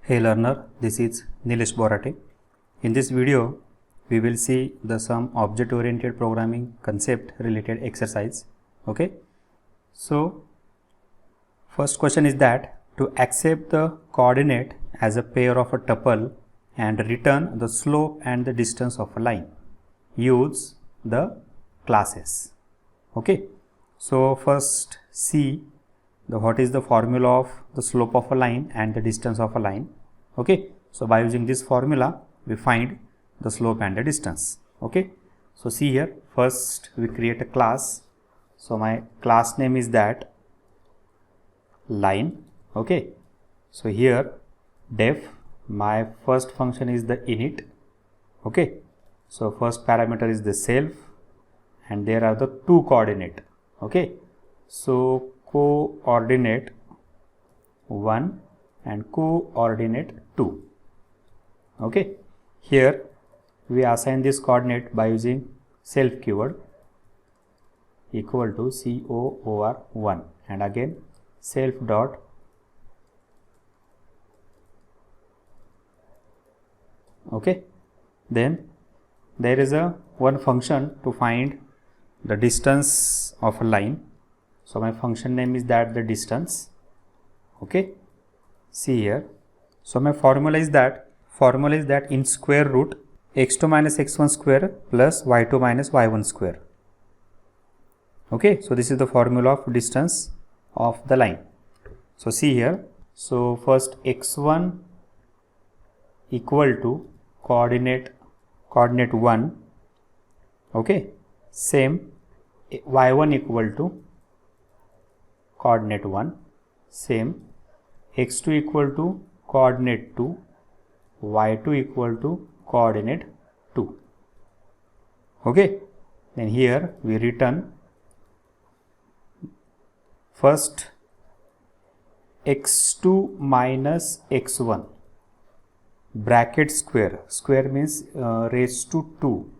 Hey learner, this is Nilesh Borate. In this video, we will see some object-oriented programming concept related exercise. Okay. So, first question is that to accept the coordinate as a pair of a tuple and return the slope and the distance of a line, use the classes. Okay. So, first see what is the formula of the slope of a line and the distance of a line. Okay. So, by using this formula, we find the slope and the distance. Okay. So, see here, first we create a class. So, my class name is that line. Okay. So, here def, my first function is the init. Okay. So, first parameter is the self and there are the two coordinate. Okay. So, coordinate 1 and coordinate 2. Okay. Here we assign this coordinate by using self keyword equal to COOR1 and again self dot okay. Then there is a one function to find the distance of a line. So, my function name is that the distance. Okay. See here. So, my formula is that in square root x2 minus x1 square plus y2 minus y1 square. Okay. So, this is the formula of distance of the line. So, see here. So, first x1 equal to coordinate 1. Okay. Same y1 equal to coordinate 1. Same x2 equal to coordinate 2, y2 equal to coordinate 2. Okay. Then here we return first x2 minus x1 bracket square means raised to 2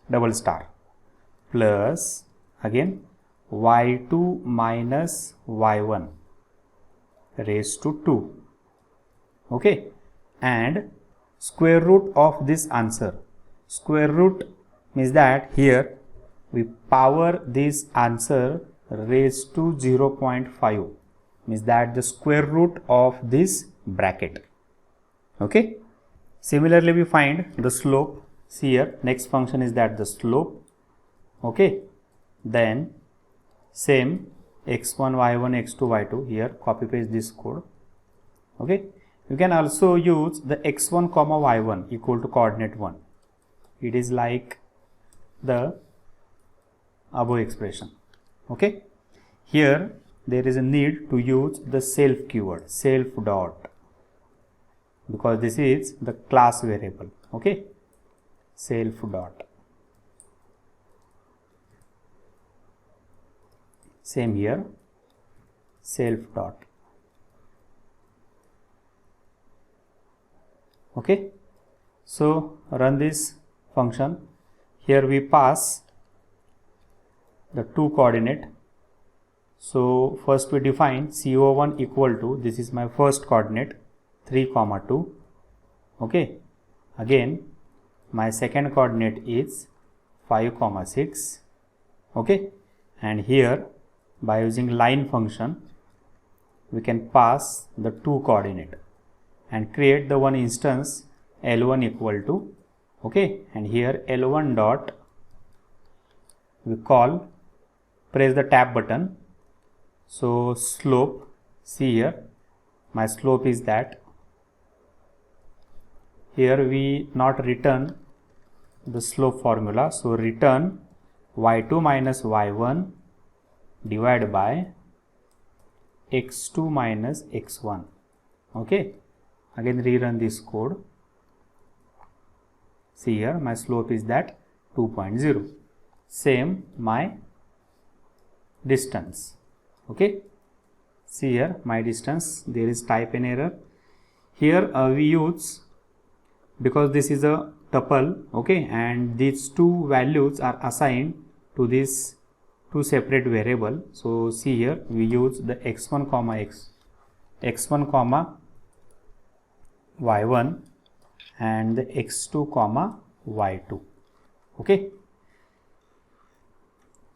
double star plus again y2 minus y1 raised to 2. Okay. And square root of this answer. Square root means that here we power this answer raised to 0.5 means that the square root of this bracket. Okay. Similarly, we find the slope. See here, next function is that the slope. Okay. Then same x1 y1 x2 y2, here copy paste this code. Okay. You can also use the x1 comma y1 equal to coordinate 1. It is like the above expression. Okay. Here there is a need to use the self keyword, self dot, because this is the class variable. Okay. Self dot. Same here, self dot. Okay. So, run this function. Here we pass the two coordinate. So, first we define CO1 equal to, this is my first coordinate 3 comma 2. Okay. Again my second coordinate is 5 comma 6. Okay. And here by using line function we can pass the two coordinate and create the one instance L1 equal to, okay, and here L1 dot we call, press the tab button. So, slope, see here, my slope is that. Here we not return the slope formula. So, return y2 minus y1 divided by x2 minus x1. Okay. Again rerun this code. See here, my slope is that 2.0. Same my distance. Okay. See here, my distance, there is type in error. Here we use, because this is a tuple, okay, and these two values are assigned to this two separate variable. So see here, we use the x1 comma x1 comma y1 and the x2 comma y2. Okay.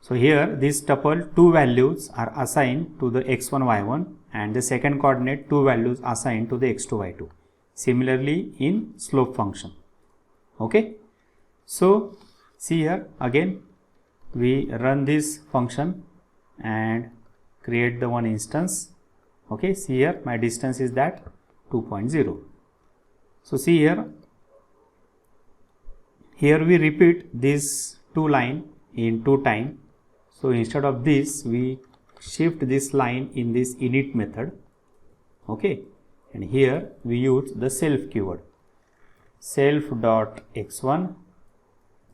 So here this tuple two values are assigned to the x1 y1 and the second coordinate two values assigned to the x2 y2. Similarly in slope function. Okay. So see here, again we run this function and create the one instance. Okay, see here my distance is that 2.0. So see here we repeat this two line in two time. So instead of this we shift this line in this init method. Okay, and here we use the self keyword, self dot x1,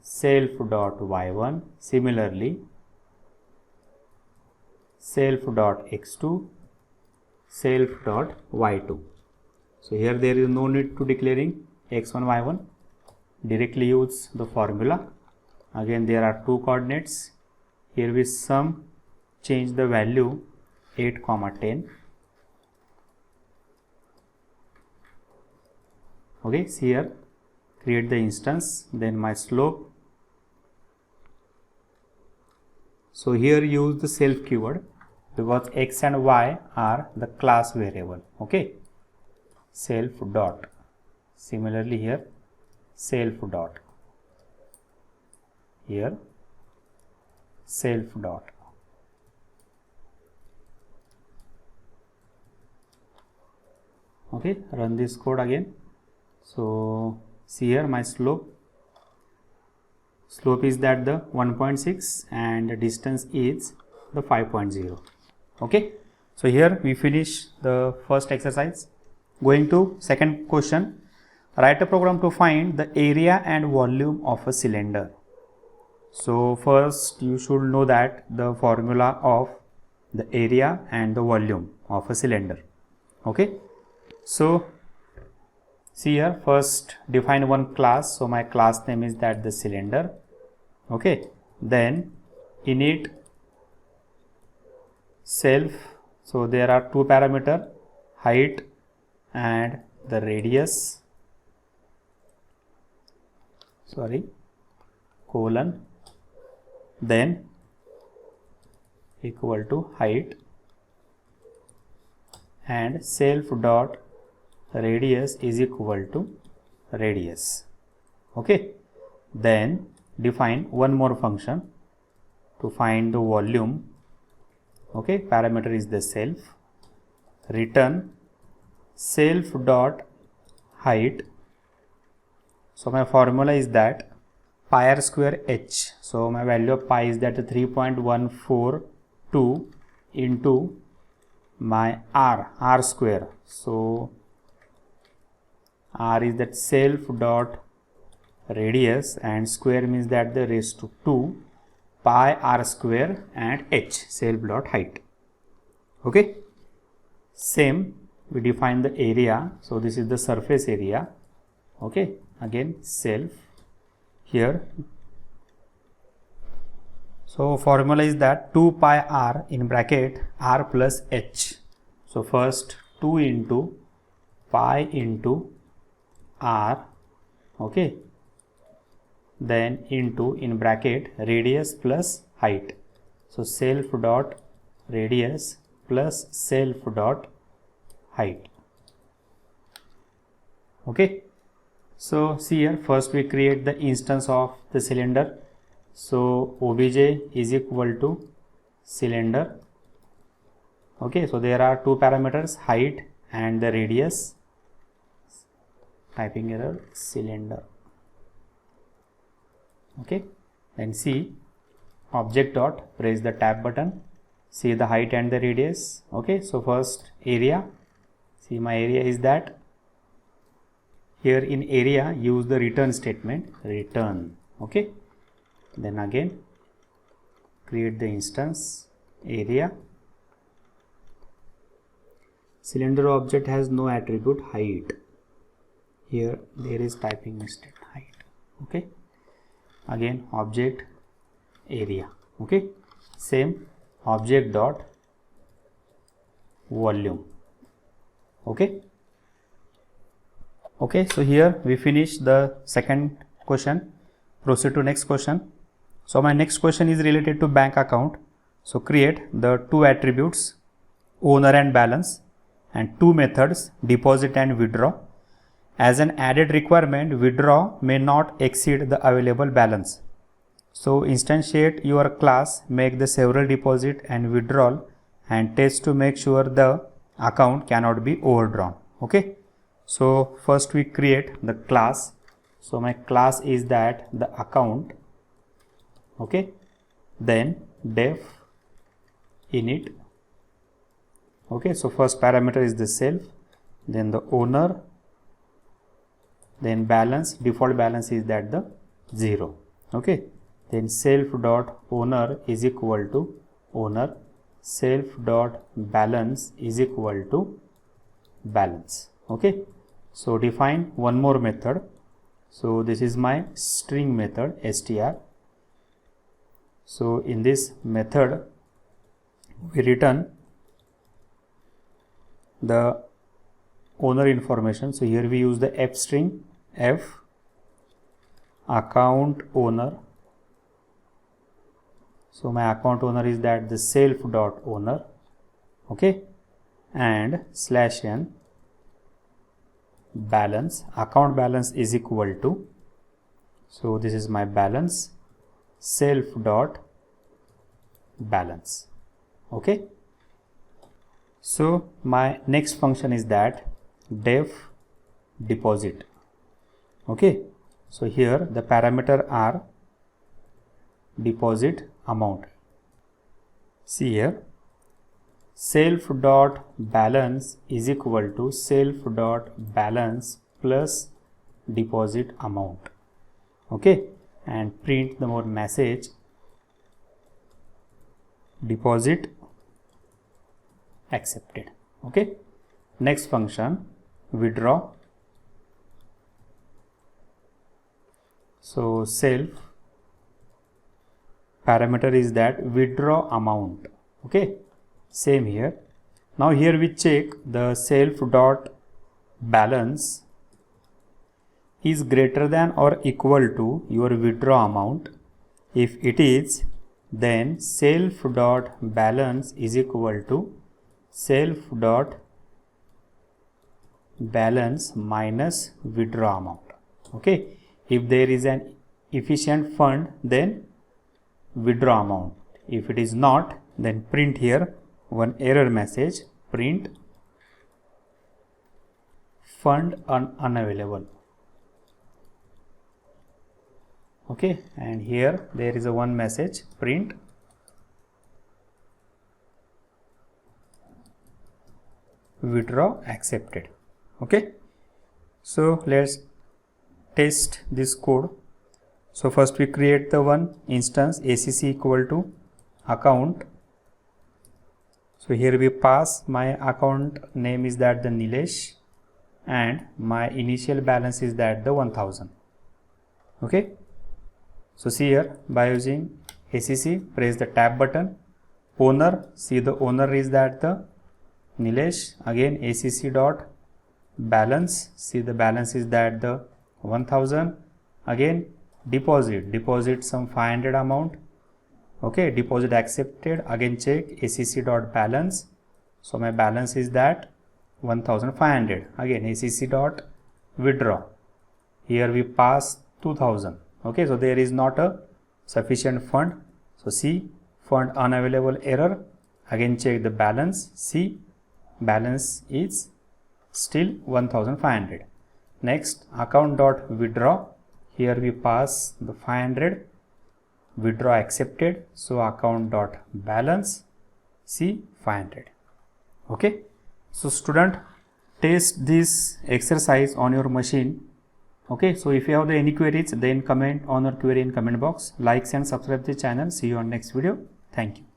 self dot y1, similarly self dot x2, self dot y2. So here there is no need to declaring x1 y1, directly use the formula. Again there are two coordinates, here we change the value 8 comma 10. Okay, see here create the instance, then my slope. So here use the self keyword because x and y are the class variable. Okay, self dot, similarly here self dot, here self dot. Okay, run this code again. So see here my slope is that the 1.6 and the distance is the 5.0. Okay, so here we finish the first exercise. Going to second question, write a program to find the area and volume of a cylinder. So first you should know that the formula of the area and the volume of a cylinder. Okay, so see here, first define one class. So my class name is that the cylinder. Okay, then init self. So there are two parameter, height and the radius, colon, then equal to height and self dot radius is equal to radius. Okay, then define one more function to find the volume. Okay, parameter is the self, return self dot height. So my formula is that pi r square h. So my value of pi is that 3.142 into my r square. So r is that self dot radius and square means that the raised to 2 pi r square and h self dot height. Okay, same we define the area. So this is the surface area. Okay, again self here. So formula is that 2 pi r in bracket r plus h. So first 2 into pi into r. Okay, then into in bracket radius plus height. So self dot radius plus self dot height. Okay, so see here first we create the instance of the cylinder. So obj is equal to cylinder. Okay, so there are two parameters, height and the radius. Typing error, cylinder. Okay, then see object dot, press the tab button, see the height and the radius. Okay, so first area, see my area is that. Here in area use the return statement, return. Okay, then again create the instance area. Cylinder object has no attribute height. Here there is typing mistake, height. Okay, again object area. Okay, same object dot volume. Okay, so here we finish the second question. Proceed to next question. So my next question is related to bank account. So create the two attributes, owner and balance, and two methods, deposit and withdraw. As an added requirement, withdraw may not exceed the available balance. So instantiate your class, make the several deposit and withdrawal, and test to make sure the account cannot be overdrawn. Okay, so first we create the class. So my class is that the account. Okay, then def init. Okay, so first parameter is the self, then the owner, then balance. Default balance is that the 0. Okay, then self dot owner is equal to owner, self dot balance is equal to balance. Okay, so define one more method. So this is my string method str. So in this method we return the owner information. So here we use the f string, f account owner. So my account owner is that the self dot owner. Okay, and /n balance. Account balance is equal to, so this is my balance, self dot balance. Okay, so my next function is that def deposit. Okay, so here the parameter are deposit amount. See here, self dot balance is equal to self dot balance plus deposit amount. Okay, and print the more message deposit accepted. Okay, next function withdraw. So self parameter is that withdraw amount. Okay, same here. Now here we check the self dot balance is greater than or equal to your withdraw amount. If it is, then self dot balance is equal to self dot balance minus withdraw amount. Okay, if there is an efficient fund, then withdraw amount. If it is not, then print here one error message, print fund unavailable. Okay, and here there is a one message, print withdraw accepted. Okay, so let's test this code. So first we create the one instance acc equal to account. So here we pass my account name is that the Nilesh, and my initial balance is that the 1000. Okay, so see here, by using acc, press the tab button. Owner, see the owner is that the Nilesh. Again acc dot balance, see the balance is that the 1000. Again deposit some 500 amount. Okay, deposit accepted. Again check acc dot balance. So my balance is that 1500. Again acc dot withdraw. Here we pass 2000. Okay, so there is not a sufficient fund. So see fund unavailable error. Again check the balance. See balance is still 1500. Next account dot withdraw. Here we pass the 500, withdraw accepted. So account dot balance, see 500. Okay, so student, test this exercise on your machine. Okay, so if you have any queries, then comment on your query in comment box. Likes and subscribe the channel. See you on next video. Thank you.